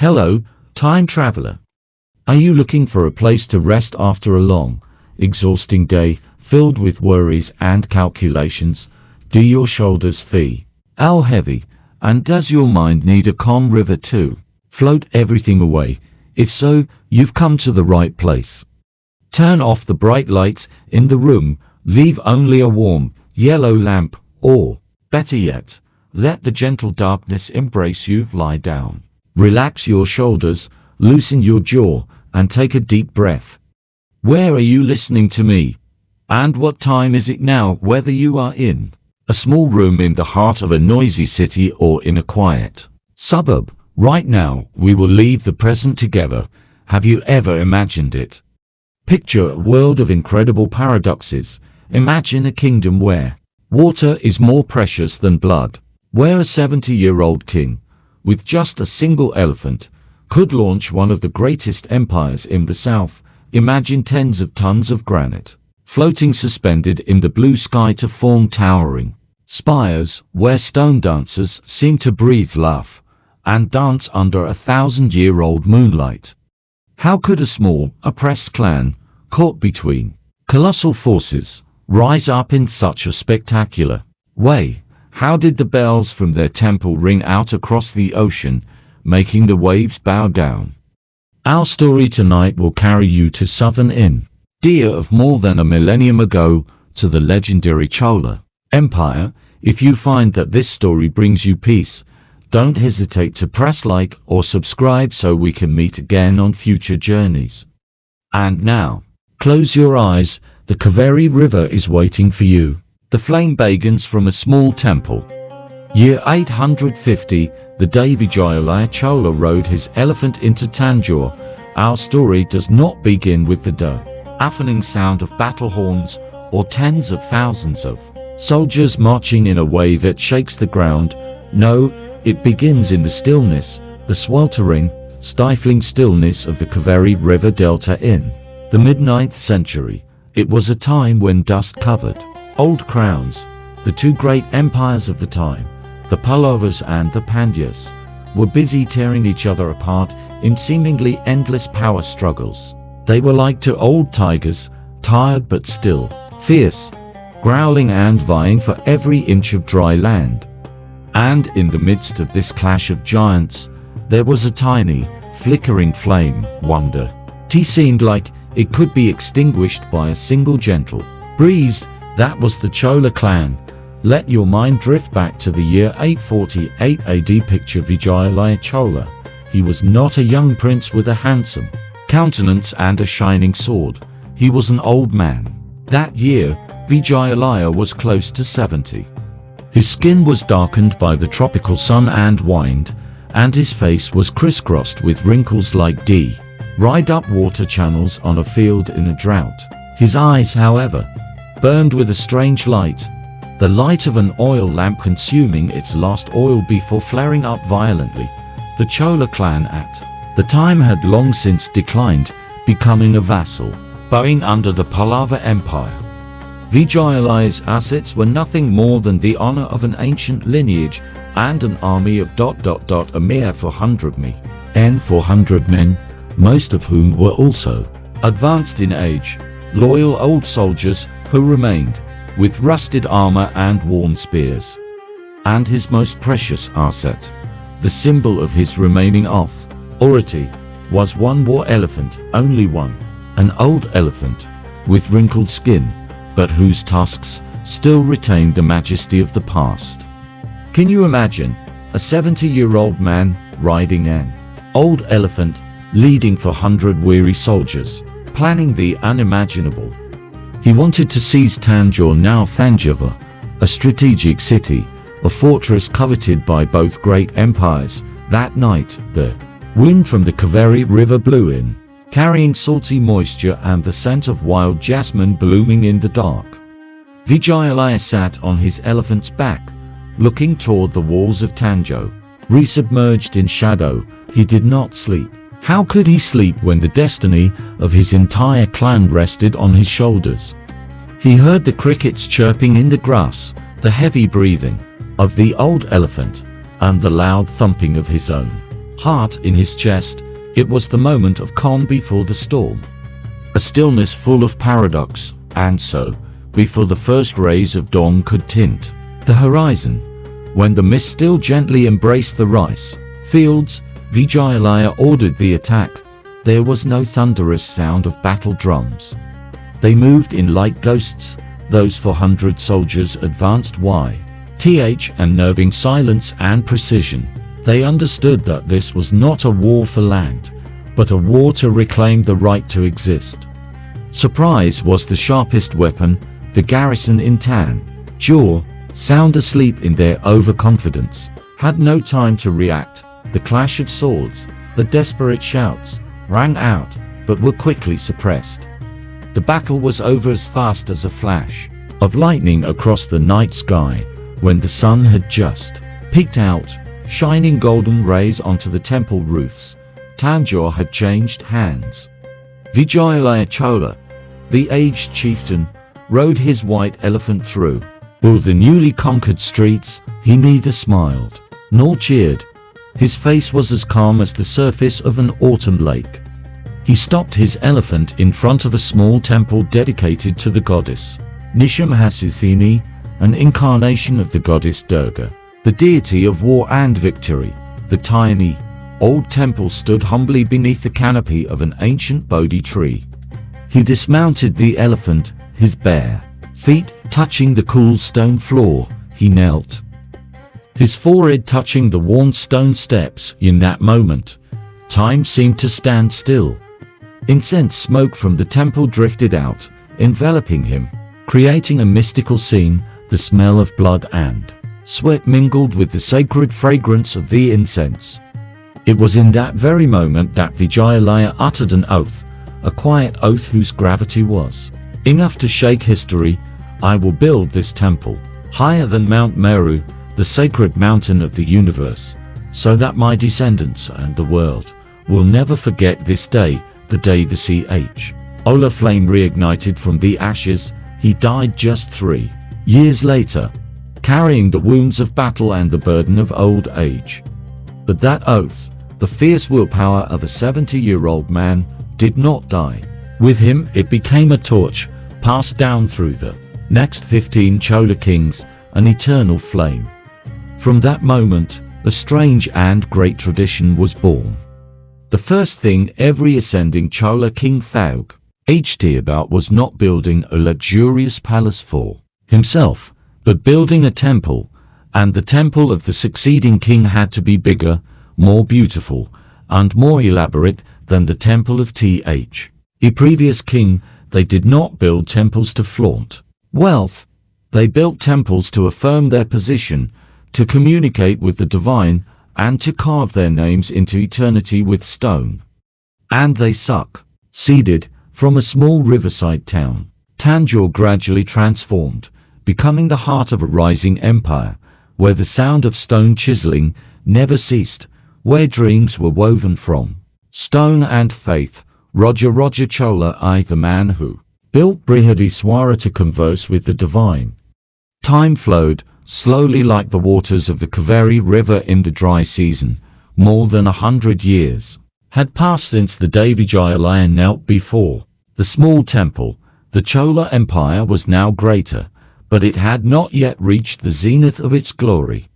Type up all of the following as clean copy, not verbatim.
Hello, time traveler. Are you looking for a place to rest after a long, exhausting day filled with worries and calculations? Do your shoulders feel heavy? And does your mind need a calm river to float everything away? If so, you've come to the right place. Turn off the bright lights in the room, leave only a warm, yellow lamp, or, better yet, let the gentle darkness embrace you. Lie down. Relax your shoulders, loosen your jaw, and take a deep breath. Where are you listening to me? And what time is it now? Whether you are in a small room in the heart of a noisy city or in a quiet suburb, right now we will leave the present together. Have you ever imagined it? Picture a world of incredible paradoxes. Imagine a kingdom where water is more precious than blood, where a 70-year-old king, with just a single elephant, could launch one of the greatest empires in the south. Imagine tens of tons of granite, floating suspended in the blue sky to form towering spires, where stone dancers seem to breathe, laugh, and dance under 1,000-year-old moonlight. How could a small, oppressed clan, caught between colossal forces, rise up in such a spectacular way? How did the bells from their temple ring out across the ocean, making the waves bow down? Our story tonight will carry you to southern India of more than a millennium ago, to the legendary Chola Empire. If you find that this story brings you peace, don't hesitate to press like or subscribe so we can meet again on future journeys. And now, close your eyes, the Kaveri River is waiting for you. The flame begins from a small temple. Year 850, the day Vijayalaya Chola rode his elephant into Tanjore. Our story does not begin with the deafening sound of battle horns or tens of thousands of soldiers marching in a way that shakes the ground. No, it begins in the stillness, the sweltering, stifling stillness of the Kaveri River Delta in the mid-9th century. It was a time when dust covered old crowns. The two great empires of the time, the Pallavas and the Pandyas, were busy tearing each other apart in seemingly endless power struggles. They were like two old tigers, tired but still fierce, growling and vying for every inch of dry land. And in the midst of this clash of giants, there was a tiny, flickering flame. Wonder. It seemed like it could be extinguished by a single gentle breeze. That was the Chola clan. Let your mind drift back to the year 848 AD. Picture Vijayalaya Chola. He was not a young prince with a handsome countenance and a shining sword. He was an old man. That year, Vijayalaya was close to 70. His skin was darkened by the tropical sun and wind, and his face was crisscrossed with wrinkles like dried-up water channels on a field in a drought. His eyes, however, burned with a strange light, the light of an oil lamp consuming its last oil before flaring up violently. The Chola clan at the time had long since declined, becoming a vassal, bowing under the Pallava Empire. Vijayalaya's assets were nothing more than the honor of an ancient lineage and an army of a mere 400 men, most of whom were also advanced in age, loyal old soldiers who remained with rusted armor and worn spears. And his most precious asset, the symbol of his remaining authority, was one war elephant, only one, an old elephant with wrinkled skin, but whose tusks still retained the majesty of the past. Can you imagine a 70-year-old man riding an old elephant, leading 400 weary soldiers, planning the unimaginable? He wanted to seize Tanjore, now Thanjavur, a strategic city, a fortress coveted by both great empires. That night, the wind from the Kaveri River blew in, carrying salty moisture and the scent of wild jasmine blooming in the dark. Vijayalaya sat on his elephant's back, looking toward the walls of Tanjore. Resubmerged in shadow, he did not sleep. How could he sleep when the destiny of his entire clan rested on his shoulders? He heard the crickets chirping in the grass, the heavy breathing of the old elephant, and the loud thumping of his own heart in his chest. It was the moment of calm before the storm. A stillness full of paradox, and so, before the first rays of dawn could tint the horizon, when the mist still gently embraced the rice fields, Vijayalaya ordered the attack. There was no thunderous sound of battle drums. They moved in like ghosts. Those 400 soldiers advanced with unnerving silence and precision. They understood that this was not a war for land, but a war to reclaim the right to exist. Surprise was the sharpest weapon. The garrison in Tanjore, sound asleep in their overconfidence, had no time to react. The clash of swords, the desperate shouts, rang out, but were quickly suppressed. The battle was over as fast as a flash of lightning across the night sky, when the sun had just peeked out, shining golden rays onto the temple roofs. Tanjore had changed hands. Vijayalaya Chola, the aged chieftain, rode his white elephant through all the newly conquered streets. He neither smiled nor cheered. His face was as calm as the surface of an autumn lake. He stopped his elephant in front of a small temple dedicated to the goddess Nishamhasuthini, an incarnation of the goddess Durga, the deity of war and victory. The tiny, old temple stood humbly beneath the canopy of an ancient Bodhi tree. He dismounted the elephant, his bare feet touching the cool stone floor. He knelt, his forehead touching the worn stone steps. In that moment, time seemed to stand still. Incense smoke from the temple drifted out, enveloping him, creating a mystical scene. The smell of blood and sweat mingled with the sacred fragrance of the incense. It was in that very moment that Vijayalaya uttered an oath, a quiet oath whose gravity was enough to shake history. I will build this temple, higher than Mount Meru, the sacred mountain of the universe, so that my descendants and the world will never forget this day, the day the Chola flame reignited from the ashes. He died just 3 years later, carrying the wounds of battle and the burden of old age. But that oath, the fierce willpower of a 70-year-old man, did not die. With him, it became a torch, passed down through the next 15 Chola kings, an eternal flame. From that moment, a strange and great tradition was born. The first thing every ascending Chola king thought about was not building a luxurious palace for himself, but building a temple, and the temple of the succeeding king had to be bigger, more beautiful, and more elaborate than the temple of a previous king. They did not build temples to flaunt wealth. They built temples to affirm their position, to communicate with the divine, and to carve their names into eternity with stone. And they succeeded. From a small riverside town, Tanjore gradually transformed, becoming the heart of a rising empire, where the sound of stone chiseling never ceased, where dreams were woven from stone and faith. Rajaraja Chola I, the man who built Brihadeeswara to converse with the divine. Time flowed slowly like the waters of the Kaveri river in the dry season. More than 100 years had passed since the day Vijayalaya knelt before the small temple. The Chola Empire was now greater, but it had not yet reached the zenith of its glory.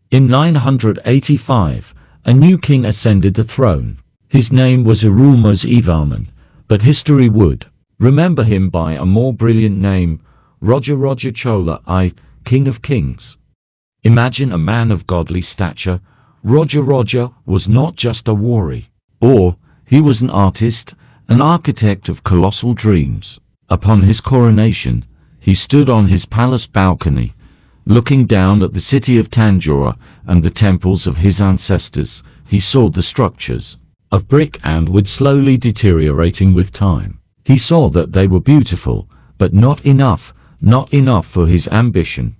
In 985, a new king ascended the throne. His name was Veeranam, but history would remember him by a more brilliant name, Rajaraja Chola I, King of Kings. Imagine a man of godly stature. Rajaraja was not just a warrior, he was an artist, an architect of colossal dreams. Upon his coronation, he stood on his palace balcony, looking down at the city of Tanjore and the temples of his ancestors. He saw the structures of brick and wood slowly deteriorating with time. He saw that they were beautiful, but not enough for his ambition.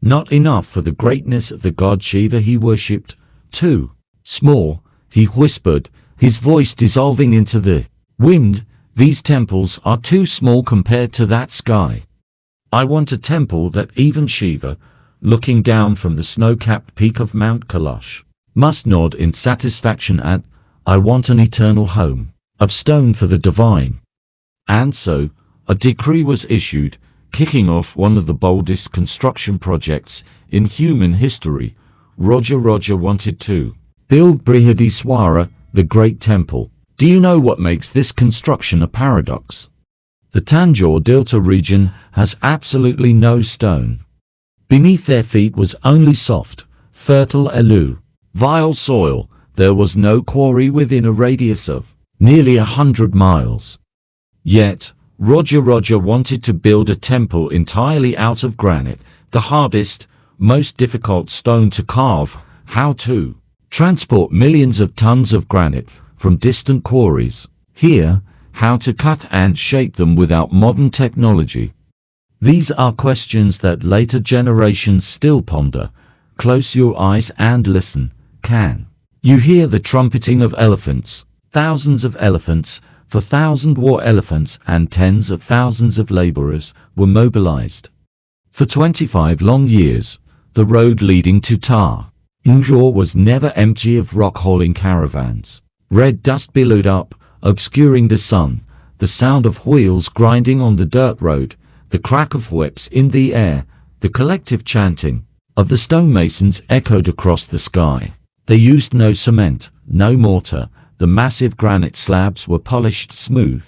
Not enough for the greatness of the god Shiva he worshipped. Too small, he whispered, his voice dissolving into the wind. These temples are too small compared to that sky. I want a temple that even Shiva, looking down from the snow-capped peak of Mount Kailash, must nod in satisfaction at, "I want an eternal home of stone for the divine." And so, a decree was issued, kicking off one of the boldest construction projects in human history. Rajaraja wanted to build Brihadeeswara, the great temple. Do you know what makes this construction a paradox? The Tanjore Delta region has absolutely no stone. Beneath their feet was only soft, fertile alluvial soil. There was no quarry within a radius of nearly 100 miles. Yet, Rajaraja wanted to build a temple entirely out of granite, the hardest, most difficult stone to carve. How to transport millions of tons of granite from distant quarries. Here, how to cut and shape them without modern technology. These are questions that later generations still ponder. Close your eyes and listen. Can you hear the trumpeting of elephants? Thousands of elephants, 4,000 war elephants and tens of thousands of laborers were mobilized. For 25 long years, the road leading to Tanjore was never empty of rock-hauling caravans. Red dust billowed up, obscuring the sun, the sound of wheels grinding on the dirt road, the crack of whips in the air, the collective chanting of the stonemasons echoed across the sky. They used no cement, no mortar. The massive granite slabs were polished smooth,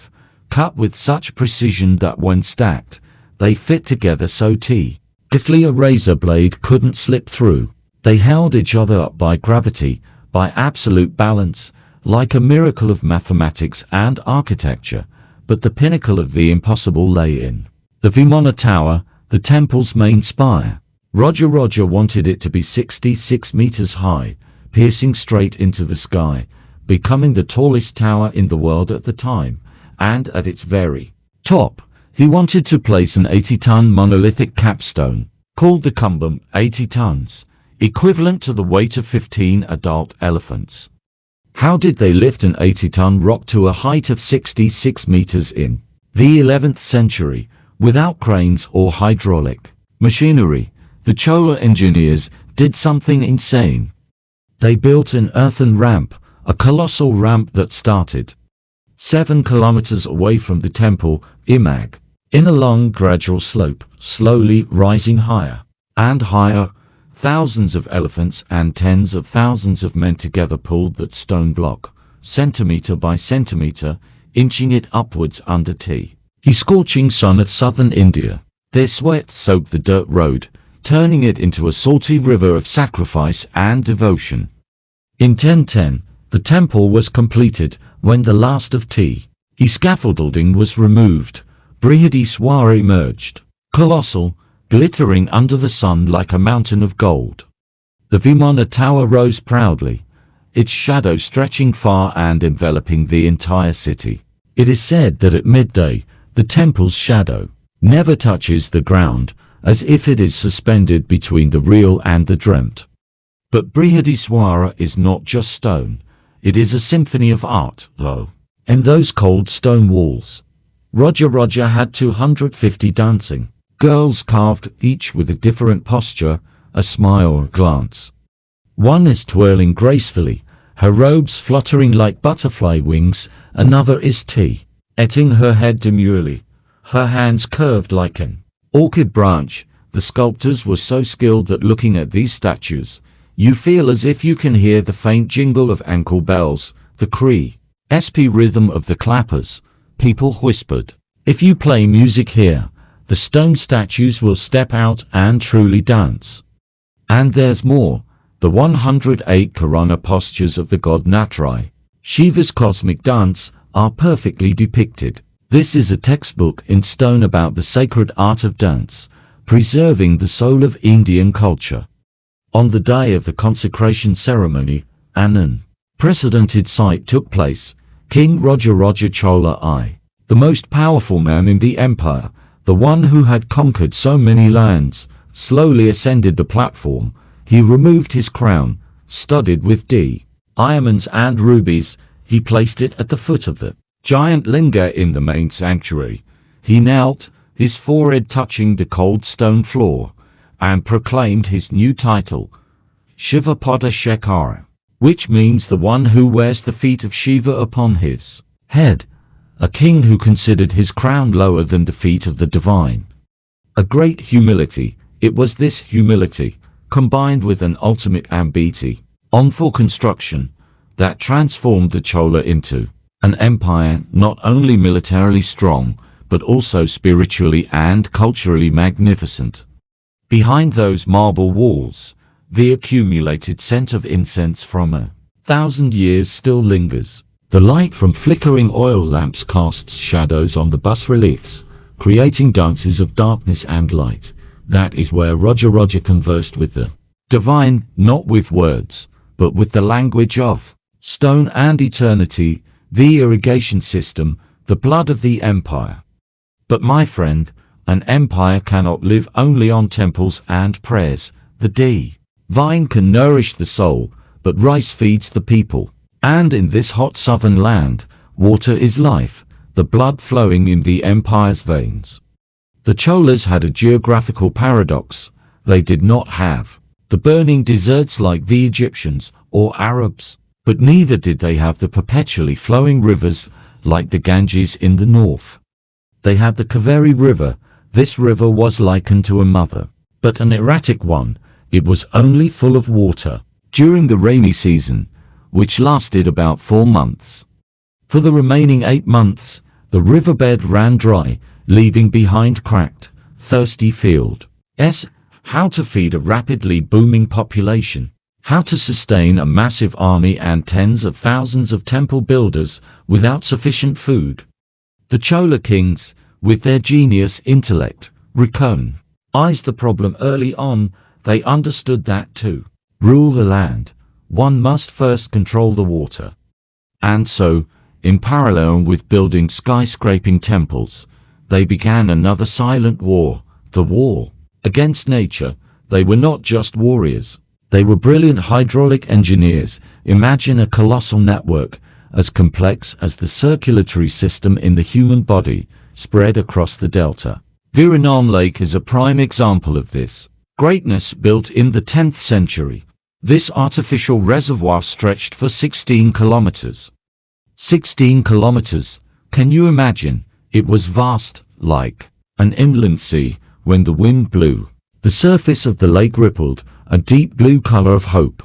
cut with such precision that when stacked, they fit together so tightly a razor blade couldn't slip through. They held each other up by gravity, by absolute balance, like a miracle of mathematics and architecture. But the pinnacle of the impossible lay in the Veeranam Tower, the temple's main spire. Rajaraja wanted it to be 66 meters high, piercing straight into the sky, becoming the tallest tower in the world at the time, and at its very top, he wanted to place an 80-ton monolithic capstone, called the kumbum, 80 tons, equivalent to the weight of 15 adult elephants. How did they lift an 80-ton rock to a height of 66 meters in the 11th century, without cranes or hydraulic machinery? The Chola engineers did something insane. They built an earthen ramp, a colossal ramp that started 7 kilometers away from the temple, Imag, in a long gradual slope, slowly rising higher and higher. Thousands of elephants and tens of thousands of men together pulled that stone block, centimeter by centimeter, inching it upwards under the scorching sun of southern India. Their sweat soaked the dirt road, turning it into a salty river of sacrifice and devotion. In 1010, the temple was completed. When the last of the scaffolding was removed, Brihadeeswara emerged, colossal, glittering under the sun like a mountain of gold. The Veeranam Tower rose proudly, its shadow stretching far and enveloping the entire city. It is said that at midday, the temple's shadow never touches the ground, as if it is suspended between the real and the dreamt. But Brihadeeswara is not just stone. It is a symphony of art, though. In those cold stone walls, Rajaraja had 250 dancing girls carved, each with a different posture, a smile or a glance. One is twirling gracefully, her robes fluttering like butterfly wings. Another is tilting her head demurely, her hands curved like an orchid branch. The sculptors were so skilled that looking at these statues, you feel as if you can hear the faint jingle of ankle bells, the crisp rhythm of the clappers. People whispered, "If you play music here, the stone statues will step out and truly dance." And there's more. The 108 Karana postures of the god Natri, Shiva's cosmic dance, are perfectly depicted. This is a textbook in stone about the sacred art of dance, preserving the soul of Indian culture. On the day of the consecration ceremony, an unprecedented sight took place. King Rajaraja Chola I, the most powerful man in the empire, the one who had conquered so many lands, slowly ascended the platform. He removed his crown, studded with diamonds and rubies. He placed it at the foot of the giant linga in the main sanctuary. He knelt, his forehead touching the cold stone floor, and proclaimed his new title, Shivapada Shekhara, which means the one who wears the feet of Shiva upon his head, a king who considered his crown lower than the feet of the divine. A great humility. It was this humility, combined with an ultimate ambition for construction, that transformed the Chola into an empire not only militarily strong, but also spiritually and culturally magnificent. Behind those marble walls, the accumulated scent of incense from 1,000 years still lingers. The light from flickering oil lamps casts shadows on the bas-reliefs, creating dances of darkness and light. That is where Rajaraja conversed with the divine, not with words, but with the language of stone and eternity, the irrigation system, the blood of the empire. But my friend, an empire cannot live only on temples and prayers. The divine can nourish the soul, but rice feeds the people. And in this hot southern land, water is life, the blood flowing in the empire's veins. The Cholas had a geographical paradox. They did not have the burning deserts like the Egyptians or Arabs, but neither did they have the perpetually flowing rivers like the Ganges in the north. They had the Kaveri River. This river was likened to a mother, but an erratic one. It was only full of water during the rainy season, which lasted about 4 months. For the remaining 8 months, the riverbed ran dry, leaving behind cracked, thirsty fields. How to feed a rapidly booming population. How to sustain a massive army and tens of thousands of temple builders without sufficient food. The Chola kings, with their genius intellect, recognized the problem early on. They understood that to rule the land, one must first control the water. And so, in parallel with building skyscraping temples, they began another silent war, the war against nature. They were not just warriors. They were brilliant hydraulic engineers. Imagine a colossal network, as complex as the circulatory system in the human body, spread across the delta. Veeranam Lake is a prime example of this. Greatness built in the 10th century. This artificial reservoir stretched for 16 kilometers. 16 kilometers, can you imagine? It was vast, like an inland sea. When the wind blew, the surface of the lake rippled, a deep blue color of hope.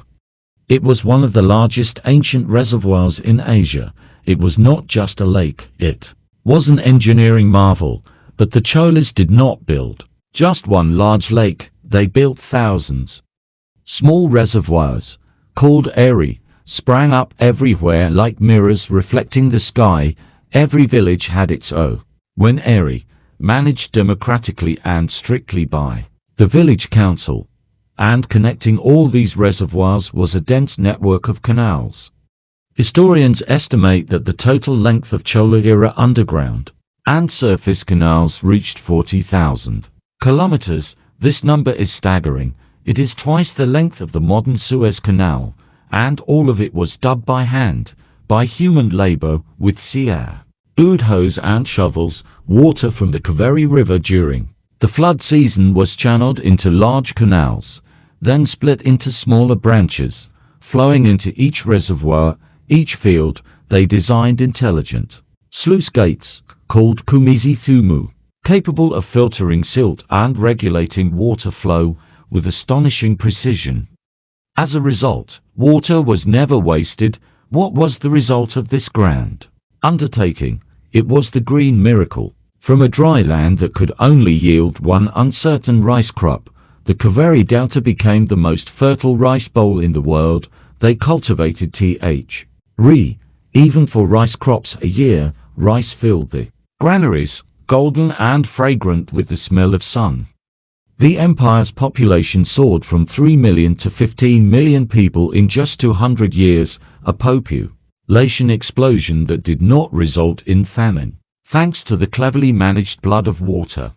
It was one of the largest ancient reservoirs in Asia. It was not just a lake, it was an engineering marvel. But the Cholas did not build just one large lake, they built thousands. Small reservoirs, called Eri, sprang up everywhere like mirrors reflecting the sky. Every village had its own. When Eri, managed democratically and strictly by the village council, and connecting all these reservoirs was a dense network of canals. Historians estimate that the total length of Chola-era underground and surface canals reached 40,000 kilometers. This number is staggering. It is twice the length of the modern Suez Canal, and all of it was dug by hand, by human labor, with oud hose and shovels. Water from the Kaveri River during the flood season was channeled into large canals, then split into smaller branches, flowing into each reservoir, each field. They designed intelligent sluice gates, called Kumizi Thumu, capable of filtering silt and regulating water flow with astonishing precision. As a result, water was never wasted. What was the result of this grand undertaking? It was the green miracle. From a dry land that could only yield one uncertain rice crop, the Kaveri Delta became the most fertile rice bowl in the world. They cultivated even for rice crops a year. Rice filled the granaries, golden and fragrant with the smell of sun. The empire's population soared from 3 million to 15 million people in just 200 years, a population explosion that did not result in famine, thanks to the cleverly managed blood of water.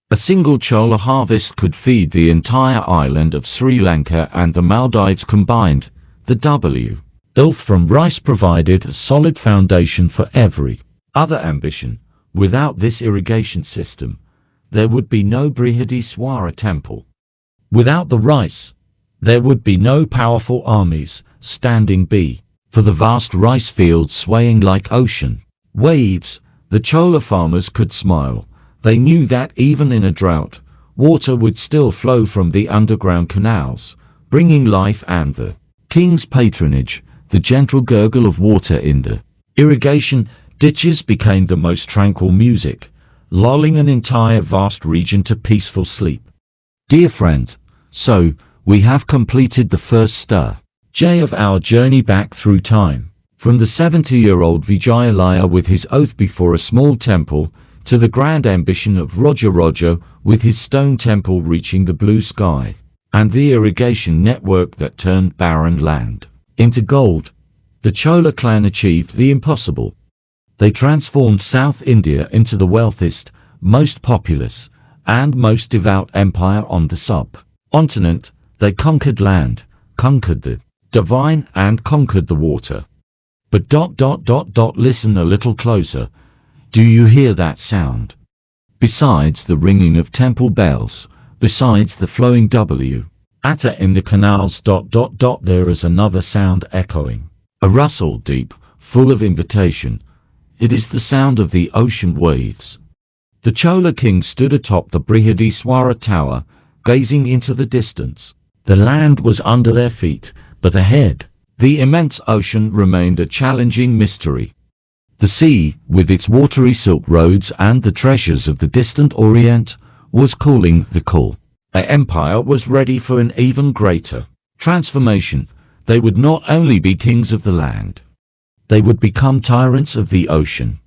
A single Chola harvest could feed the entire island of Sri Lanka and the Maldives combined. The wealth from rice provided a solid foundation for every other ambition. Without this irrigation system, there would be no Brihadeeswara Temple. Without the rice, There would be no powerful armies standing by for the vast rice fields swaying like ocean waves. The Chola farmers could smile. They knew that even in a drought, water would still flow from the underground canals, bringing life and the king's patronage. The gentle gurgle of water in the irrigation ditches became the most tranquil music, lulling an entire vast region to peaceful sleep. Dear friend, so we have completed the first stage of our journey back through time, from the 70-year-old Vijayalaya with his oath before a small temple, to the grand ambition of Rajaraja with his stone temple reaching the blue sky, and the irrigation network that turned barren land into gold. The Chola clan achieved the impossible. They transformed South India into the wealthiest, most populous, and most devout empire on the subcontinent. They conquered land, conquered the divine, and conquered the water. But listen a little closer. Do you hear that sound? Besides the ringing of temple bells, besides the flowing water in the canals, there is another sound echoing. A rustle deep, full of invitation. It is the sound of the ocean waves. The Chola king stood atop the Brihadeeswara Tower, gazing into the distance. The land was under their feet, but ahead, the immense ocean remained a challenging mystery. The sea, with its watery silk roads and the treasures of the distant Orient, was calling the call. Their empire was ready for an even greater transformation. They would not only be kings of the land, they would become tyrants of the ocean.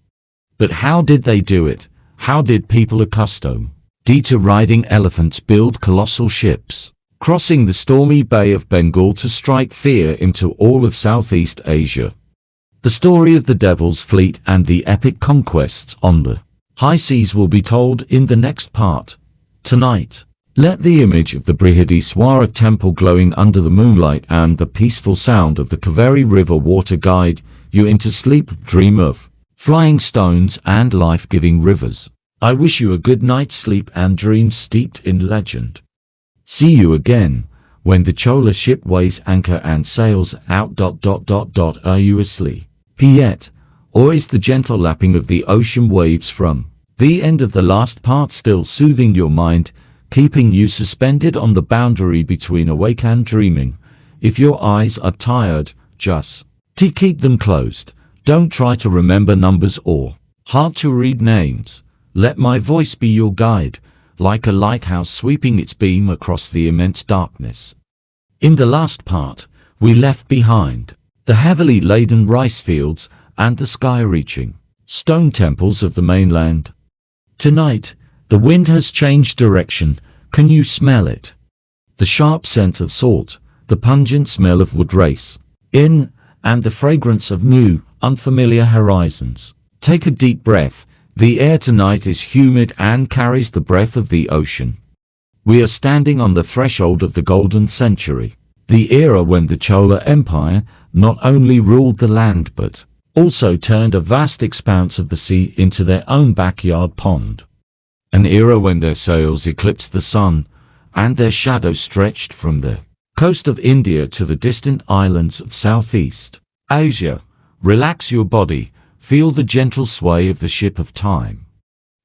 But how did they do it? How did people accustomed to riding elephants build colossal ships, crossing the stormy Bay of Bengal to strike fear into all of Southeast Asia? The story of the Devil's Fleet and the epic conquests on the high seas will be told in the next part. Tonight, let the image of the Brihadeeswara Temple glowing under the moonlight and the peaceful sound of the Kaveri River water guide you into sleep. Dream of flying stones and life-giving rivers. I wish you a good night's sleep and dreams steeped in legend. See you again when the Chola ship weighs anchor and sails out. Are you asleep yet? Or is the gentle lapping of the ocean waves from the end of the last part still soothing your mind, keeping you suspended on the boundary between awake and dreaming? If your eyes are tired, just keep them closed. Don't try to remember numbers or hard to read names. Let my voice be your guide, like a lighthouse sweeping its beam across the immense darkness. In the last part, we left behind the heavily laden rice fields and the sky-reaching stone temples of the mainland. Tonight, the wind has changed direction. Can you smell it? The sharp scent of salt, the pungent smell of wood race in, and the fragrance of new, unfamiliar horizons. Take a deep breath. The air tonight is humid and carries the breath of the ocean. We are standing on the threshold of the golden century, the era when the Chola Empire not only ruled the land but also turned a vast expanse of the sea into their own backyard pond. An era when their sails eclipsed the sun, and their shadows stretched from the coast of India to the distant islands of Southeast Asia. Relax your body, feel the gentle sway of the ship of time.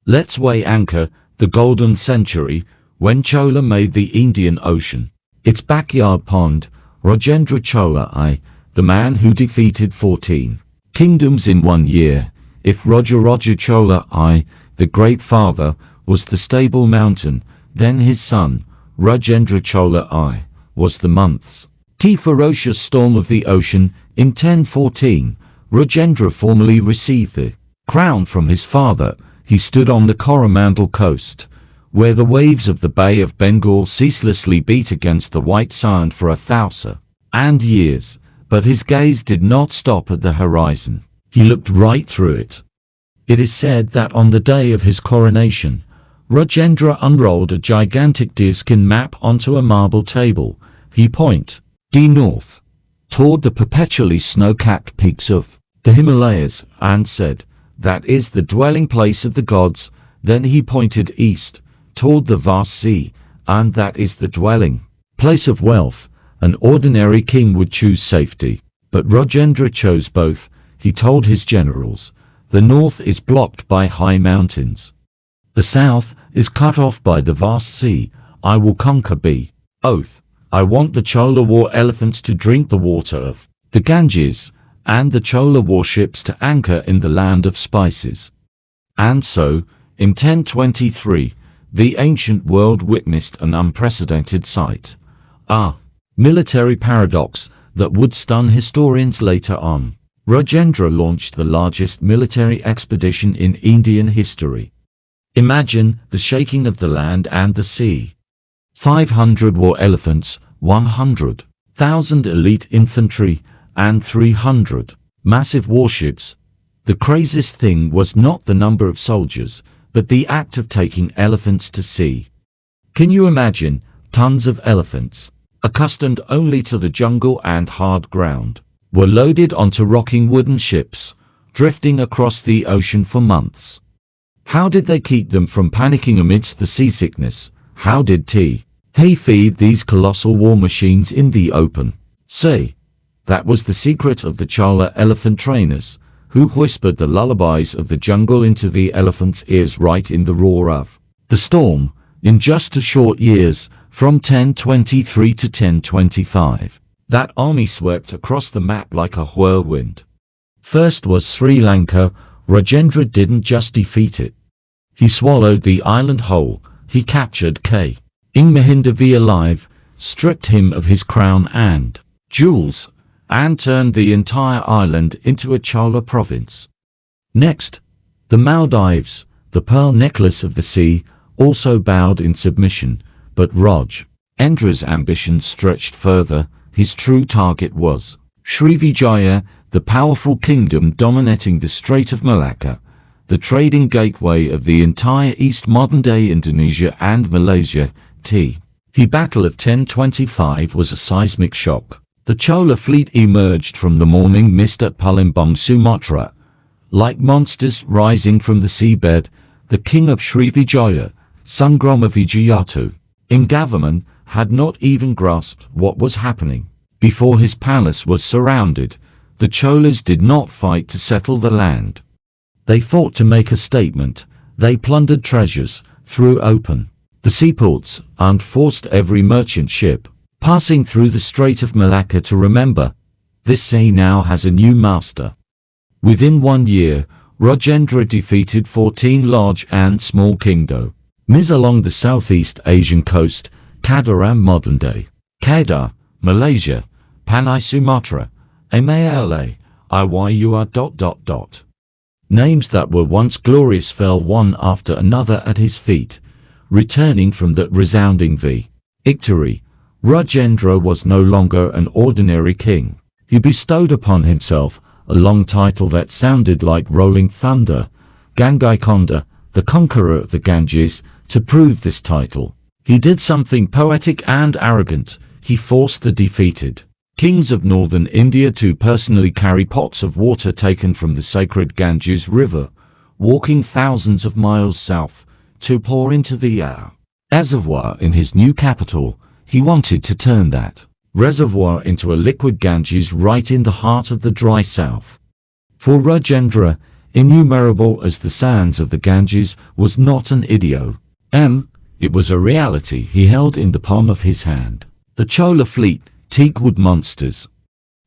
Let's weigh anchor, the golden century, when Chola made the Indian Ocean its backyard pond. Rajendra Chola I, the man who defeated 14 kingdoms in 1 year. If Rajaraja Chola I, the great father, was the stable mountain, then his son, Rajendra Chola I, was the months. Ferocious storm of the ocean. In 1014, Rajendra formally received the crown from his father. He stood on the Coromandel coast, where the waves of the Bay of Bengal ceaselessly beat against the white sand for 1,000 years, but his gaze did not stop at the horizon. He looked right through it. It is said that on the day of his coronation, Rajendra unrolled a gigantic deerskin map onto a marble table. He pointed north, toward the perpetually snow-capped peaks of the Himalayas, and said, "That is the dwelling place of the gods." Then he pointed east, toward the vast sea, and "That is the dwelling place of wealth." An ordinary king would choose safety. But Rajendra chose both. He told his generals, "The north is blocked by high mountains. The south is cut off by the vast sea. I will conquer B. Oath. I want the Chola war elephants to drink the water of the Ganges, and the Chola warships to anchor in the land of spices." And so, in 1023, the ancient world witnessed an unprecedented sight. A military paradox that would stun historians later on. Rajendra launched the largest military expedition in Indian history. Imagine the shaking of the land and the sea. 500 war elephants, 100,000 elite infantry, and 300 massive warships. The craziest thing was not the number of soldiers, but the act of taking elephants to sea. Can you imagine? Tons of elephants, accustomed only to the jungle and hard ground, were loaded onto rocking wooden ships, drifting across the ocean for months. How did they keep them from panicking amidst the seasickness? How did He feed these colossal war machines in the open sea? That was the secret of the Chola elephant trainers, who whispered the lullabies of the jungle into the elephants' ears right in the roar of the storm. In just a short years, from 1023 to 1025, that army swept across the map like a whirlwind. First was Sri Lanka. Rajendra didn't just defeat it. He swallowed the island whole. He captured King Mahinda alive, stripped him of his crown and jewels, and turned the entire island into a Chola province. Next, the Maldives, the pearl necklace of the sea, also bowed in submission, but Rajendra's ambition stretched further. His true target was Srivijaya, the powerful kingdom dominating the Strait of Malacca, the trading gateway of the entire East, modern-day Indonesia and Malaysia. The Battle of 1025 was a seismic shock. The Chola fleet emerged from the morning mist at Palembang, Sumatra. Like monsters rising from the seabed, the king of Srivijaya, Sanggrama Vijayatu, in government, had not even grasped what was happening. Before his palace was surrounded, the Cholas did not fight to settle the land. They fought to make a statement. They plundered treasures, threw open the seaports, and forced every merchant ship passing through the Strait of Malacca to remember, this sea now has a new master. Within 1 year, Rajendra defeated 14 large and small kingdoms along the Southeast Asian coast, Kadaram, modern-day Kedah, Malaysia, Panay, Sumatra, Malaya, Iwur. Names that were once glorious fell one after another at his feet. Returning from that resounding victory, Rajendra was no longer an ordinary king. He bestowed upon himself a long title that sounded like rolling thunder, Gangaikonda, the conqueror of the Ganges. To prove this title, he did something poetic and arrogant. He forced the defeated kings of northern India to personally carry pots of water taken from the sacred Ganges River, walking thousands of miles south, to pour into the reservoir in his new capital. He wanted to turn that reservoir into a liquid Ganges right in the heart of the dry south. For Rajendra, innumerable as the sands of the Ganges, was not an idiom. It was a reality he held in the palm of his hand. The Chola fleet, teakwood monsters.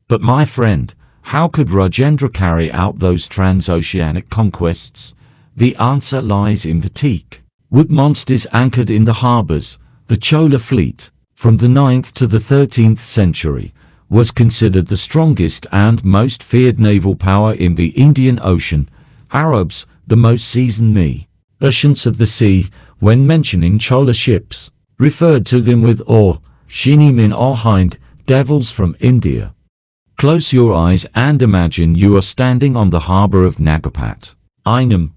But my friend, how could Rajendra carry out those transoceanic conquests? The answer lies in the teakwood monsters anchored in the harbors. The Chola fleet, from the 9th to the 13th century, was considered the strongest and most feared naval power in the Indian Ocean. Arabs, the most seasoned merchants of the sea, when mentioning Chola ships, referred to them with awe. Shini min Hind, devils from India. Close your eyes and imagine you are standing on the harbor of Nagapat, Ainam.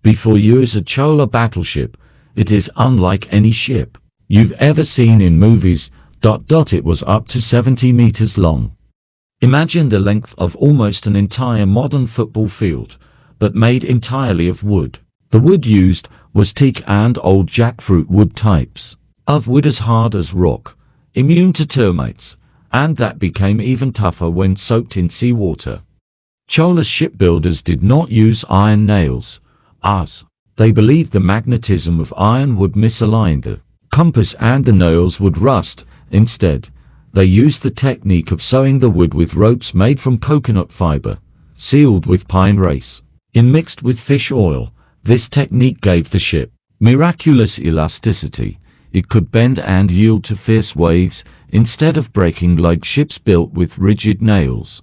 Before you is a Chola battleship. It is unlike any ship you've ever seen in movies. It was up to 70 meters long. Imagine the length of almost an entire modern football field, but made entirely of wood. The wood used was teak and old jackfruit wood types of wood as hard as rock, immune to termites, and that became even tougher when soaked in seawater. Chola shipbuilders did not use iron nails, as they believed the magnetism of iron would misalign the compass and the nails would rust. Instead, they used the technique of sewing the wood with ropes made from coconut fiber, sealed with pine race, mixed with fish oil. This technique gave the ship miraculous elasticity. It could bend and yield to fierce waves instead of breaking like ships built with rigid nails.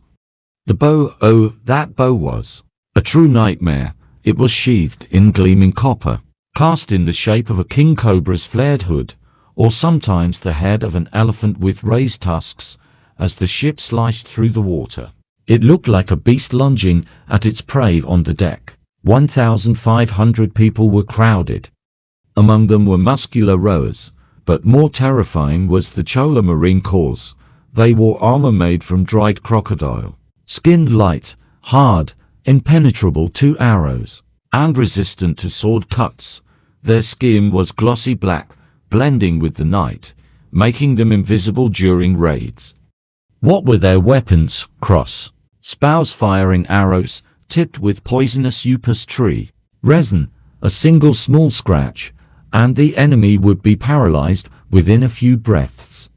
The bow, oh, that bow was a true nightmare. It was sheathed in gleaming copper, cast in the shape of a king cobra's flared hood, or sometimes the head of an elephant with raised tusks. As the ship sliced through the water, it looked like a beast lunging at its prey. On the deck, 1,500 people were crowded. Among them were muscular rowers, but more terrifying was the Chola Marine Corps. They wore armor made from dried crocodile skin, light, hard, impenetrable to arrows, and resistant to sword cuts. Their skin was glossy black, blending with the night, making them invisible during raids. What were their weapons? Cross spows firing arrows, tipped with poisonous upas tree resin. A single small scratch, and the enemy would be paralyzed within a few breaths.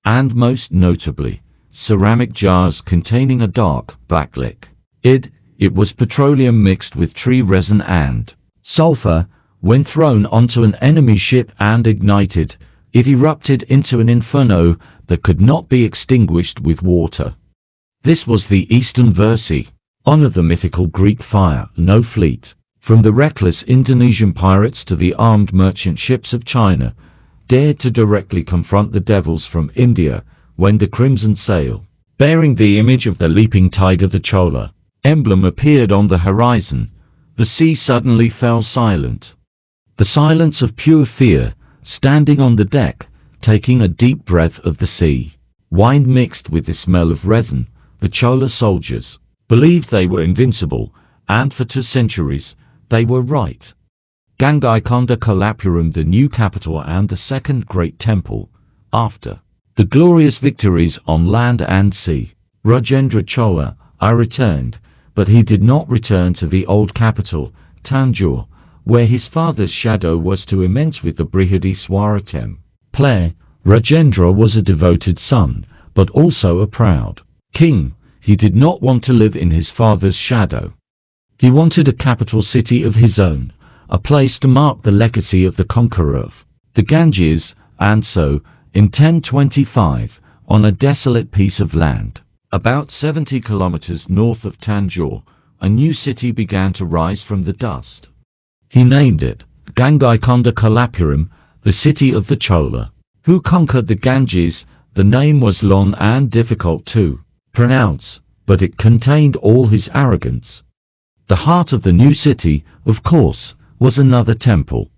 And most notably, ceramic jars containing a dark, black liquid. It was petroleum mixed with tree resin and sulfur. When thrown onto an enemy ship and ignited, it erupted into an inferno that could not be extinguished with water. This was the eastern version of the mythical Greek fire. No fleet, from the reckless Indonesian pirates to the armed merchant ships of China, dared to directly confront the devils from India. When the crimson sail, bearing the image of the leaping tiger, the Chola emblem, appeared on the horizon, the sea suddenly fell silent. The silence of pure fear. Standing on the deck, taking a deep breath of the sea wind mixed with the smell of resin, the Chola soldiers believed they were invincible, and for 2 centuries, they were right. Gangaikonda Kolapuram, the new capital and the second great temple, after the glorious victories on land and sea. Rajendra Chola I returned, but he did not return to the old capital, Tanjore, where his father's shadow was too immense with the Brihadeeswara Temple. Rajendra was a devoted son, but also a proud king. He did not want to live in his father's shadow. He wanted a capital city of his own, a place to mark the legacy of the conqueror of the Ganges, and so, in 1025, on a desolate piece of land, about 70 kilometers north of Tanjore, a new city began to rise from the dust. He named it Gangaikonda Kolapuram, the city of the Chola, who conquered the Ganges. The name was long and difficult to pronounce, but it contained all his arrogance. The heart of the new city, of course, was another temple,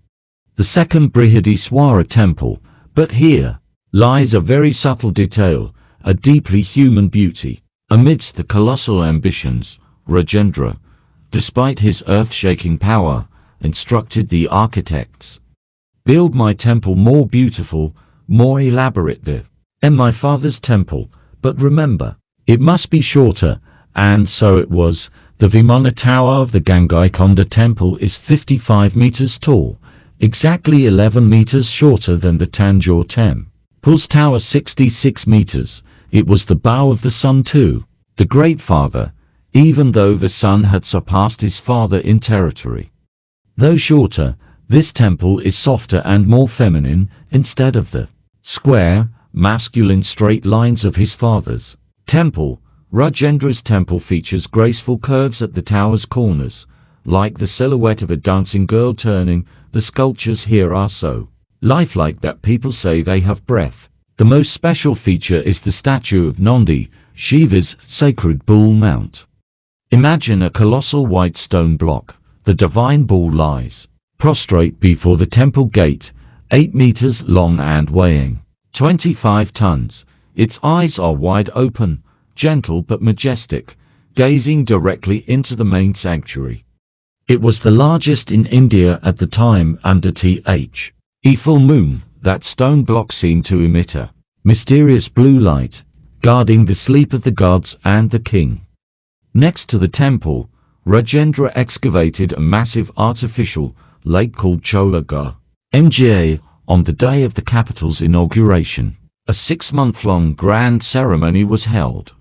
the second Brihadeeswara Temple, but here lies a very subtle detail, a deeply human beauty. Amidst the colossal ambitions, Rajendra, despite his earth-shaking power, instructed the architects, "Build my temple more beautiful, more elaborate than my father's temple, but remember, it must be shorter." And so it was. The Vimana Tower of the Gangaikonda Temple is 55 meters tall, exactly 11 meters shorter than the Tanjore Temple's tower, 66 meters. It was the bow of the sun too, the great father, even though the son had surpassed his father in territory. Though shorter, this temple is softer and more feminine, instead of the square, masculine straight lines of his father's temple. Rajendra's temple features graceful curves at the tower's corners, like the silhouette of a dancing girl turning. The sculptures here are so lifelike that people say they have breath. The most special feature is the statue of Nandi, Shiva's sacred bull mount. Imagine a colossal white stone block. The divine bull lies prostrate before the temple gate, 8 meters long and weighing 25 tons. Its eyes are wide open, gentle but majestic, gazing directly into the main sanctuary. It was the largest in India at the time. Under the full moon, that stone block seemed to emit a mysterious blue light, guarding the sleep of the gods and the king. Next to the temple, Rajendra excavated a massive artificial lake called Chola Empire on the day of the capital's inauguration. A 6-month-long grand ceremony was held.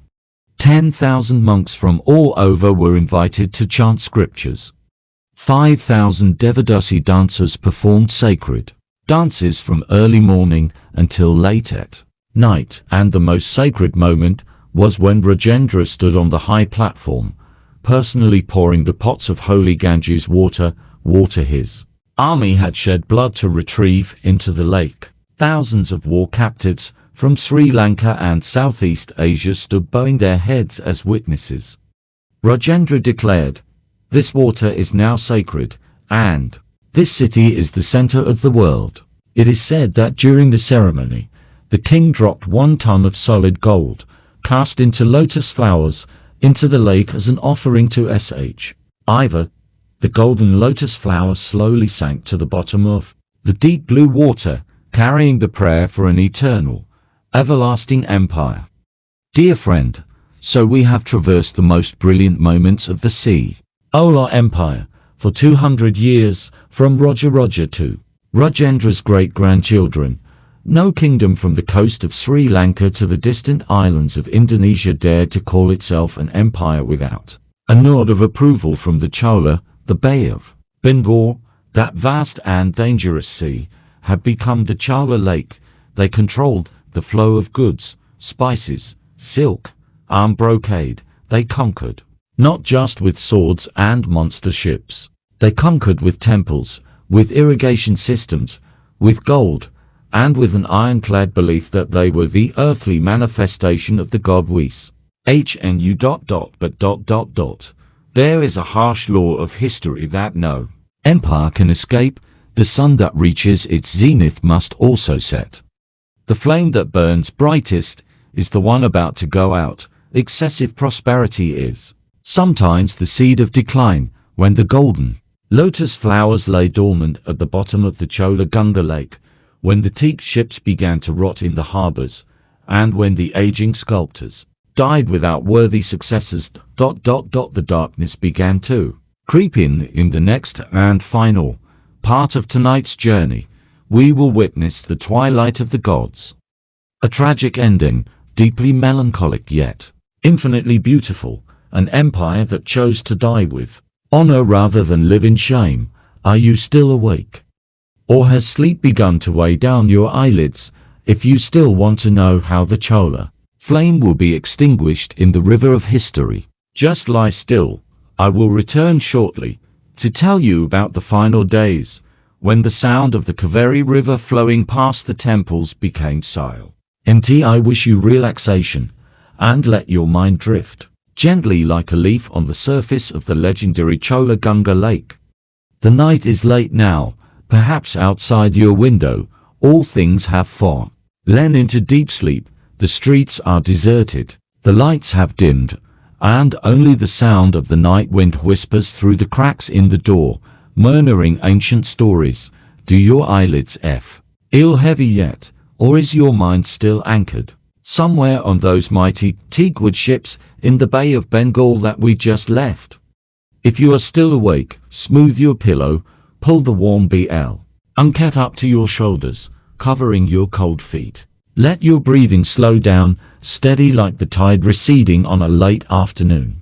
10,000 monks from all over were invited to chant scriptures. 5,000 Devadasi dancers performed sacred dances from early morning until late at night, and the most sacred moment was when Rajendra stood on the high platform, personally pouring the pots of holy Ganges water his army had shed blood to retrieve into the lake. Thousands of war captives from Sri Lanka and Southeast Asia stood bowing their heads as witnesses. Rajendra declared, "This water is now sacred, and this city is the center of the world." It is said that during the ceremony, the king dropped 1 ton of solid gold, cast into lotus flowers, into the lake as an offering to Shiva. The golden lotus flowers slowly sank to the bottom of the deep blue water, carrying the prayer for an eternal, everlasting empire. Dear friend, so we have traversed the most brilliant moments of the Chola Empire for 200 years, from Rajaraja to Rajendra's great-grandchildren. No kingdom from the coast of Sri Lanka to the distant islands of Indonesia dared to call itself an empire without a nod of approval from the Chola. The Bay of Bengal, that vast and dangerous sea, had become the Chola Lake. They controlled the flow of goods, spices, silk, and brocade. They conquered, not just with swords and monster ships. They conquered with temples, with irrigation systems, with gold, and with an ironclad belief that they were the earthly manifestation of the god Vishnu. But. There is a harsh law of history that no empire can escape. The sun that reaches its zenith must also set. The flame that burns brightest is the one about to go out. Excessive prosperity is sometimes the seed of decline. When the golden lotus flowers lay dormant at the bottom of the Chola Lake, when the teak ships began to rot in the harbors, and when the aging sculptors died without worthy successors. The darkness began to creep in the next and final part of tonight's journey. We will witness the twilight of the gods. A tragic ending, deeply melancholic yet infinitely beautiful. An empire that chose to die with honor rather than live in shame. Are you still awake? Or has sleep begun to weigh down your eyelids? If you still want to know how the Chola flame will be extinguished in the river of history, just lie still. I will return shortly to tell you about the final days, when the sound of the Kaveri river flowing past the temples became silent. I wish you relaxation, and let your mind drift gently like a leaf on the surface of the legendary Chola Lake. The night is late now. Perhaps outside your window, all things have fallen into deep sleep. The streets are deserted, the lights have dimmed, and only the sound of the night wind whispers through the cracks in the door, murmuring ancient stories. Do your eyelids feel heavy yet, or is your mind still anchored somewhere on those mighty teakwood ships in the Bay of Bengal that we just left? If you are still awake, smooth your pillow, pull the warm blanket up to your shoulders, covering your cold feet. Let your breathing slow down, steady like the tide receding on a late afternoon.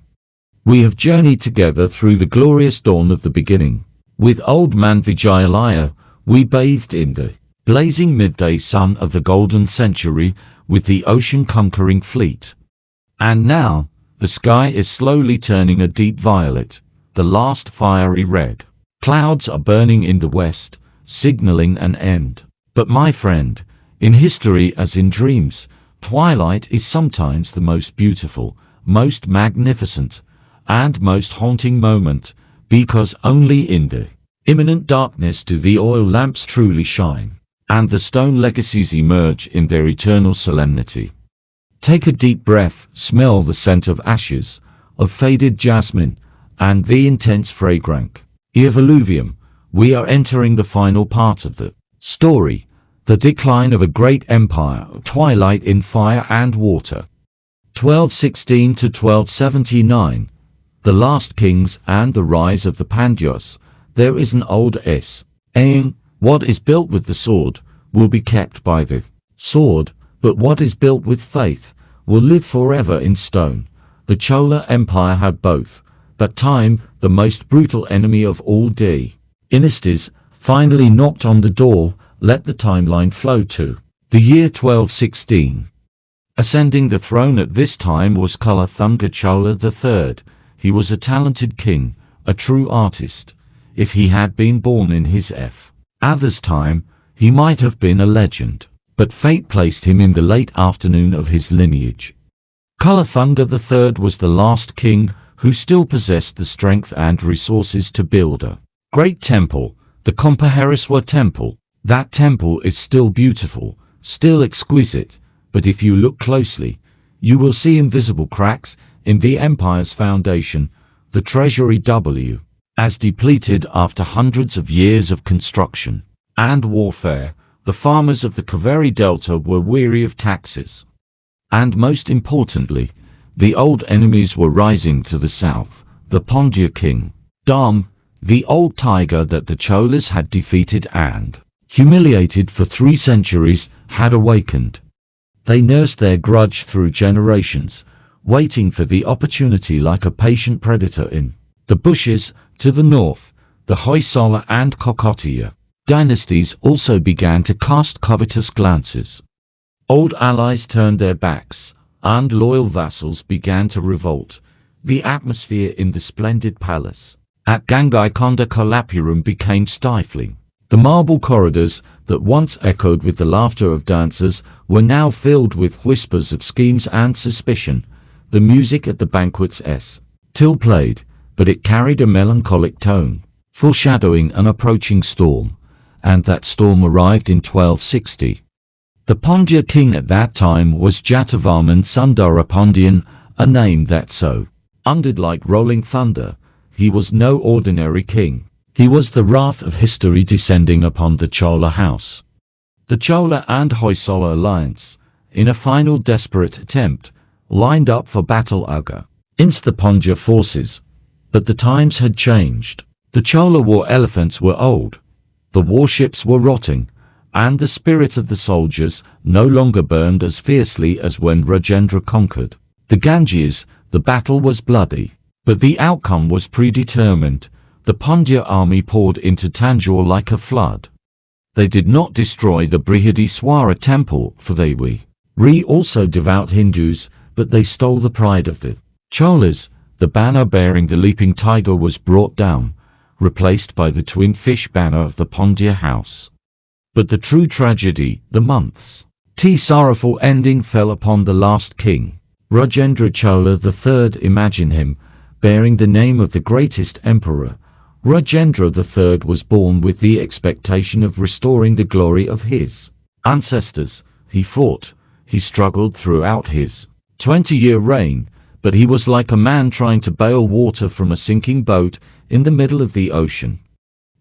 We have journeyed together through the glorious dawn of the beginning. With old man Vijayalaya, we bathed in the blazing midday sun of the golden century with the ocean-conquering fleet. And now, the sky is slowly turning a deep violet. The last fiery red clouds are burning in the west, signaling an end. But my friend, in history as in dreams, twilight is sometimes the most beautiful, most magnificent, and most haunting moment, because only in the imminent darkness do the oil lamps truly shine, and the stone legacies emerge in their eternal solemnity. Take a deep breath, smell the scent of ashes, of faded jasmine, and the intense fragrance of alluvium. We are entering the final part of the story, the decline of a great empire, twilight in fire and water. 1216 to 1279. The Last Kings and the Rise of the Pandyas. There is an old saying, what is built with the sword will be kept by the sword, but what is built with faith will live forever in stone. The Chola Empire had both, but time, the most brutal enemy of all dynasties, finally knocked on the door. Let the timeline flow to the year 1216. Ascending the throne at this time was Kulathunaga Chola III. He was a talented king, a true artist. If he had been born in his father's time, he might have been a legend, but fate placed him in the late afternoon of his lineage. Kulathunaga III was the last king who still possessed the strength and resources to build a great temple, the Vijayalaya Temple. That temple is still beautiful, still exquisite, but if you look closely, you will see invisible cracks in the empire's foundation. The treasury as depleted after hundreds of years of construction and warfare. The farmers of the Kaveri Delta were weary of taxes. And most importantly, the old enemies were rising to the south. The Pandya king, the old tiger that the Cholas had defeated and humiliated for 3 centuries, had awakened. They nursed their grudge through generations, waiting for the opportunity like a patient predator in the bushes. To the north, the Hoysala and Kakatiya dynasties also began to cast covetous glances. Old allies turned their backs, and loyal vassals began to revolt. The atmosphere in the splendid palace at Gangaikonda Kolapuram became stifling. The marble corridors that once echoed with the laughter of dancers were now filled with whispers of schemes and suspicion. The music at the banquets still played, but it carried a melancholic tone, foreshadowing an approaching storm, and that storm arrived in 1260. The Pandya king at that time was Jatavarman Sundara Pandyan, a name that sounded like rolling thunder. He was no ordinary king. He was the wrath of history descending upon the Chola house. The Chola and Hoysala alliance, in a final desperate attempt, lined up for battle against the Pandya forces. But the times had changed. The Chola war elephants were old, the warships were rotting, and the spirit of the soldiers no longer burned as fiercely as when Rajendra conquered the Ganges. The battle was bloody, but the outcome was predetermined. The Pandya army poured into Tanjore like a flood. They did not destroy the Brihadeeswara Temple, for they were also devout Hindus, but they stole the pride of the Cholas. The banner bearing the leaping tiger was brought down, replaced by the twin fish banner of the Pandya house. But the true tragedy, the months' sorrowful ending, fell upon the last king, Rajendra Chola III. Imagine him, bearing the name of the greatest emperor. Rajendra III was born with the expectation of restoring the glory of his ancestors. He fought, he struggled throughout his 20-year reign, but he was like a man trying to bail water from a sinking boat in the middle of the ocean.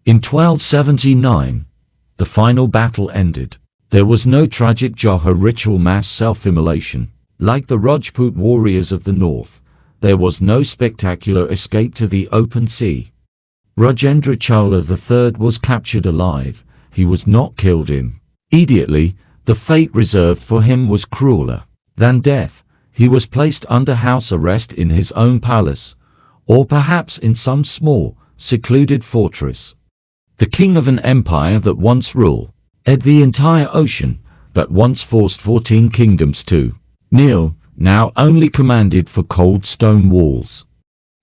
In 1279, the final battle ended. There was no tragic Johar ritual mass self-immolation, like the Rajput warriors of the north. There was no spectacular escape to the open sea. Rajendra Chola III was captured alive. He was not killed immediately. The fate reserved for him was crueler than death. He was placed under house arrest in his own palace, or perhaps in some small, secluded fortress. The king of an empire that once ruled the entire ocean, that once forced 14 kingdoms to kneel, now only commanded for cold stone walls.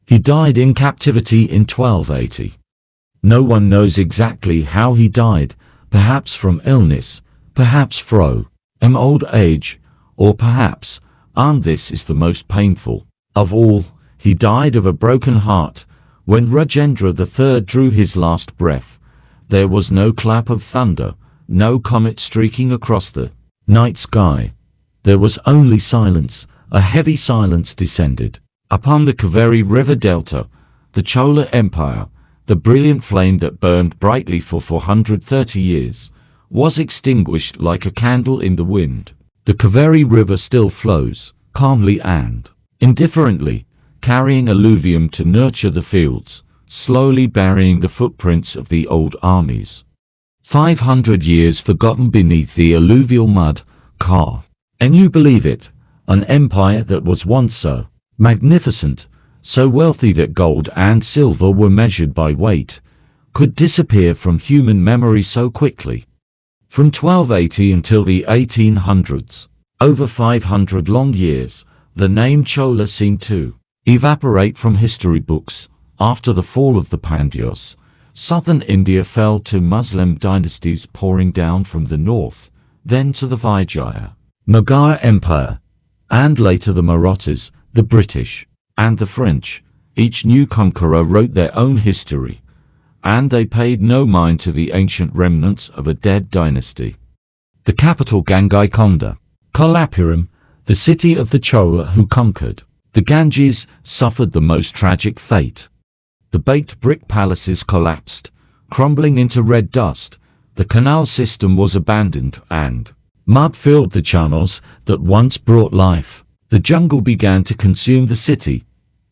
He died in captivity in 1280. No one knows exactly how he died, perhaps from illness, perhaps from old age, or perhaps, and this is the most painful of all, he died of a broken heart. When Rajendra III drew his last breath, there was no clap of thunder, no comet streaking across the night sky. There was only silence. A heavy silence descended upon the Kaveri River Delta. The Chola Empire, the brilliant flame that burned brightly for 430 years, was extinguished like a candle in the wind. The Kaveri River still flows, calmly and indifferently, carrying alluvium to nurture the fields, slowly burying the footprints of the old armies. 500 years forgotten beneath the alluvial mud. And you believe it, an empire that was once so magnificent, so wealthy that gold and silver were measured by weight, could disappear from human memory so quickly. From 1280 until the 1800s, over 500 long years, the name Chola seemed to evaporate from history books. After the fall of the Pandyas, southern India fell to Muslim dynasties pouring down from the north, then to the Vijayalaya Empire, and later the Marathas, the British, and the French. Each new conqueror wrote their own history, and they paid no mind to the ancient remnants of a dead dynasty. The capital Gangaikonda, Kolapuram, the city of the Chola who conquered the Ganges, suffered the most tragic fate. The baked brick palaces collapsed, crumbling into red dust. The canal system was abandoned, and mud filled the channels that once brought life. The jungle began to consume the city.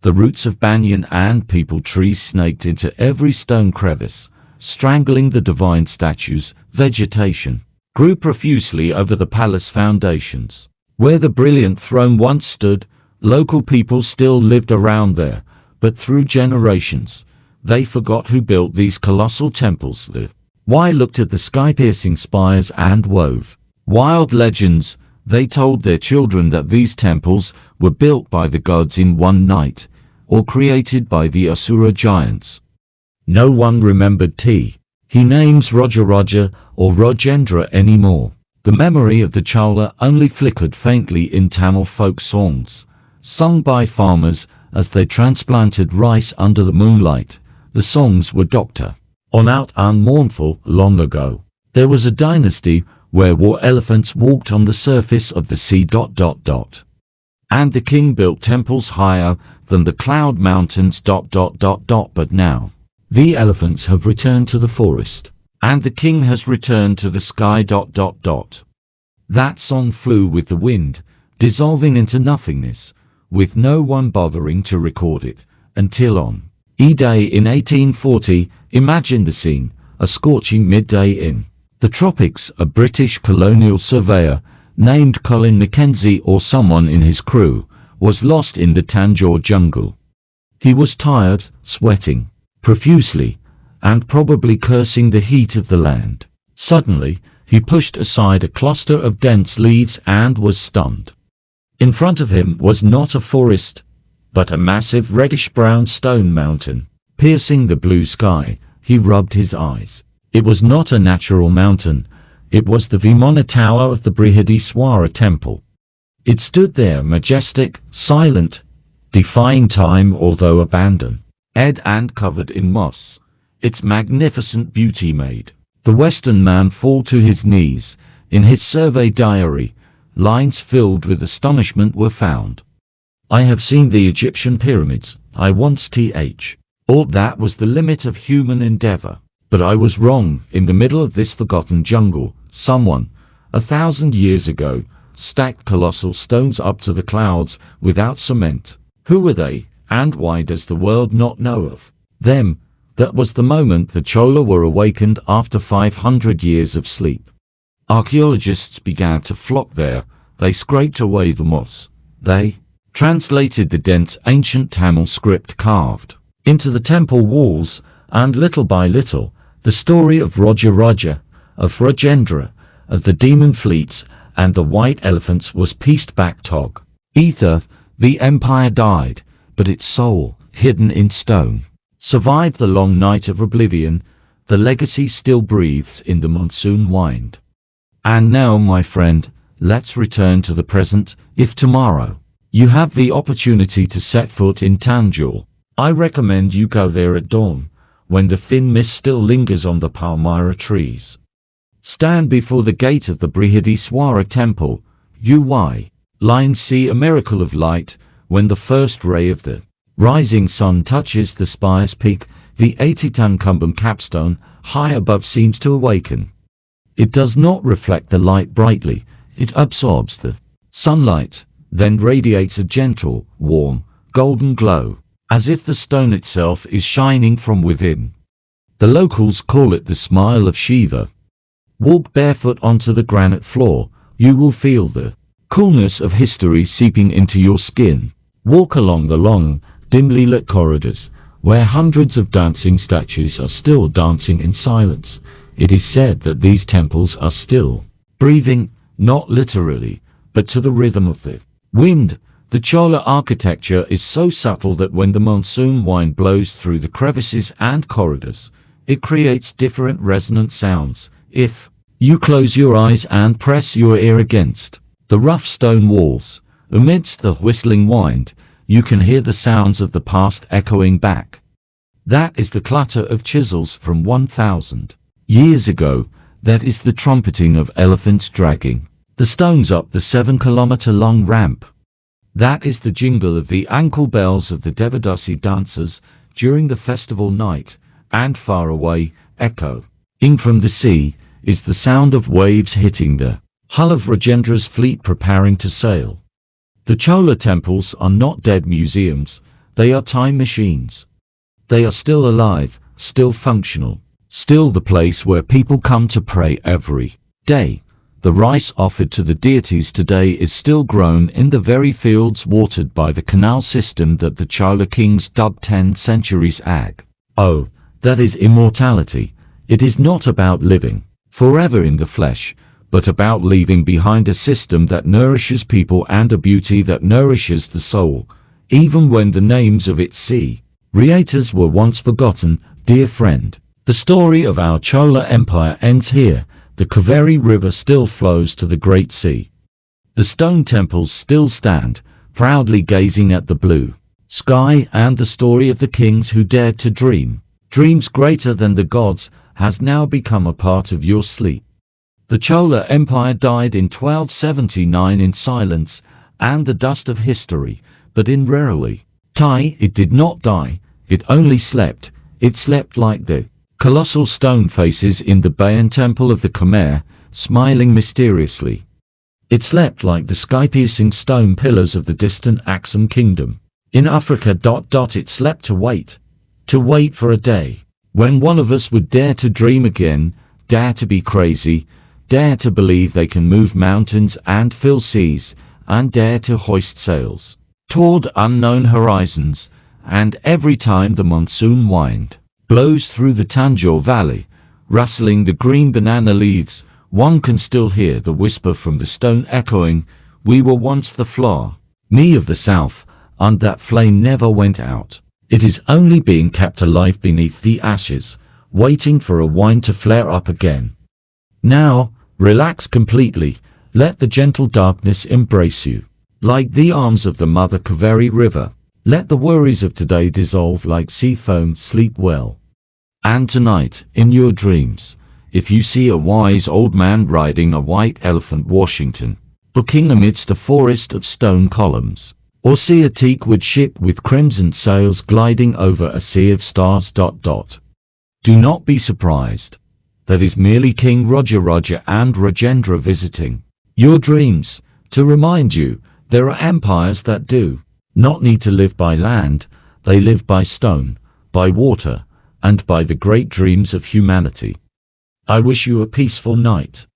The roots of banyan and peepal trees snaked into every stone crevice, strangling the divine statues. Vegetation grew profusely over the palace foundations. Where the brilliant throne once stood, local people still lived around there, but through generations, they forgot who built these colossal temples. Why looked at the sky-piercing spires and wove wild legends. They told their children that these temples were built by the gods in one night, or created by the Asura giants. No one remembered he names Rajaraja or Rajendra anymore. The memory of the Chola only flickered faintly in Tamil folk songs, sung by farmers as they transplanted rice under the moonlight. The songs were doctor on out and mournful. Long ago, there was a dynasty where war elephants walked on the surface of the sea. And the king built temples higher than the cloud mountains. But now, the elephants have returned to the forest, and the king has returned to the sky. That song flew with the wind, dissolving into nothingness, with no one bothering to record it, until on E-Day in 1840, imagine the scene, a scorching midday in the tropics. A British colonial surveyor, named Colin Mackenzie, or someone in his crew, was lost in the Tanjore jungle. He was tired, sweating profusely, and probably cursing the heat of the land. Suddenly, he pushed aside a cluster of dense leaves and was stunned. In front of him was not a forest, but a massive reddish-brown stone mountain, piercing the blue sky. He rubbed his eyes. It was not a natural mountain. It was the Vimana Tower of the Brihadeeswara Temple. It stood there majestic, silent, defying time although abandoned, and covered in moss. Its magnificent beauty made the Western man fall to his knees. In his survey diary, lines filled with astonishment were found. I have seen the Egyptian pyramids. I once thought that was the limit of human endeavor. But I was wrong. In the middle of this forgotten jungle, someone, 1,000 years ago, stacked colossal stones up to the clouds without cement. Who were they, and why does the world not know of them? That was the moment the Chola were awakened after 500 years of sleep. Archaeologists began to flock there. They scraped away the moss. They translated the dense ancient Tamil script carved into the temple walls, and little by little, the story of Rajaraja, of Rajendra, of the demon fleets, and the white elephants was pieced back. The empire died, but its soul, hidden in stone, survived the long night of oblivion. The legacy still breathes in the monsoon wind. And now, my friend, let's return to the present. If tomorrow you have the opportunity to set foot in Tanjore, I recommend you go there at dawn, when the thin mist still lingers on the palmyra trees. Stand before the gate of the Brihadeeswara Temple. Lines see a miracle of light when the first ray of the rising sun touches the spire's peak. The 80-ton cumbum capstone high above seems to awaken. It does not reflect the light brightly. It absorbs the sunlight, then radiates a gentle, warm, golden glow, as if the stone itself is shining from within. The locals call it the smile of Shiva. Walk barefoot onto the granite floor, you will feel the coolness of history seeping into your skin. Walk along the long, dimly lit corridors, where hundreds of dancing statues are still dancing in silence. It is said that these temples are still breathing, not literally, but to the rhythm of the wind. The Chola architecture is so subtle that when the monsoon wind blows through the crevices and corridors, it creates different resonant sounds. If you close your eyes and press your ear against the rough stone walls, amidst the whistling wind, you can hear the sounds of the past echoing back. That is the clatter of chisels from 1,000 years ago. That is the trumpeting of elephants dragging the stones up the 7-kilometer-long ramp. That is the jingle of the ankle bells of the Devadasi dancers during the festival night, and far away, echoing from the sea, is the sound of waves hitting the hull of Rajendra's fleet preparing to sail. The Chola temples are not dead museums, they are time machines. They are still alive, still functional, still the place where people come to pray every day. The rice offered to the deities today is still grown in the very fields watered by the canal system that the Chola kings dug 10 centuries ago. That is immortality. It is not about living forever in the flesh, but about leaving behind a system that nourishes people and a beauty that nourishes the soul, even when the names of its creators were once forgotten. Dear friend, the story of our Chola Empire ends here. The Kaveri River still flows to the Great Sea. The stone temples still stand, proudly gazing at the blue sky, and the story of the kings who dared to dream dreams greater than the gods has now become a part of your sleep. The Chola Empire died in 1279 in silence and the dust of history, but in reality, it did not die, it only slept. It slept like the colossal stone faces in the Bayan temple of the Khmer, smiling mysteriously. It slept like the sky-piercing stone pillars of the distant Axum kingdom. In Africa. It slept to wait for a day when one of us would dare to dream again, dare to be crazy, dare to believe they can move mountains and fill seas, and dare to hoist sails toward unknown horizons. And every time the monsoon wind blows through the Tanjore Valley, rustling the green banana leaves, one can still hear the whisper from the stone echoing, "We were once the flower, me of the south," and that flame never went out. It is only being kept alive beneath the ashes, waiting for a wine to flare up again. Now, relax completely, let the gentle darkness embrace you. Like the arms of the mother Kaveri River, let the worries of today dissolve like sea foam. Sleep well. And tonight, in your dreams, if you see a wise old man riding a white elephant Washington, looking amidst a forest of stone columns, or see a teakwood ship with crimson sails gliding over a sea of stars. Do not be surprised. That is merely King Rajaraja and Rajendra visiting your dreams, to remind you there are empires that do not need to live by land, they live by stone, by water, and by the great dreams of humanity. I wish you a peaceful night.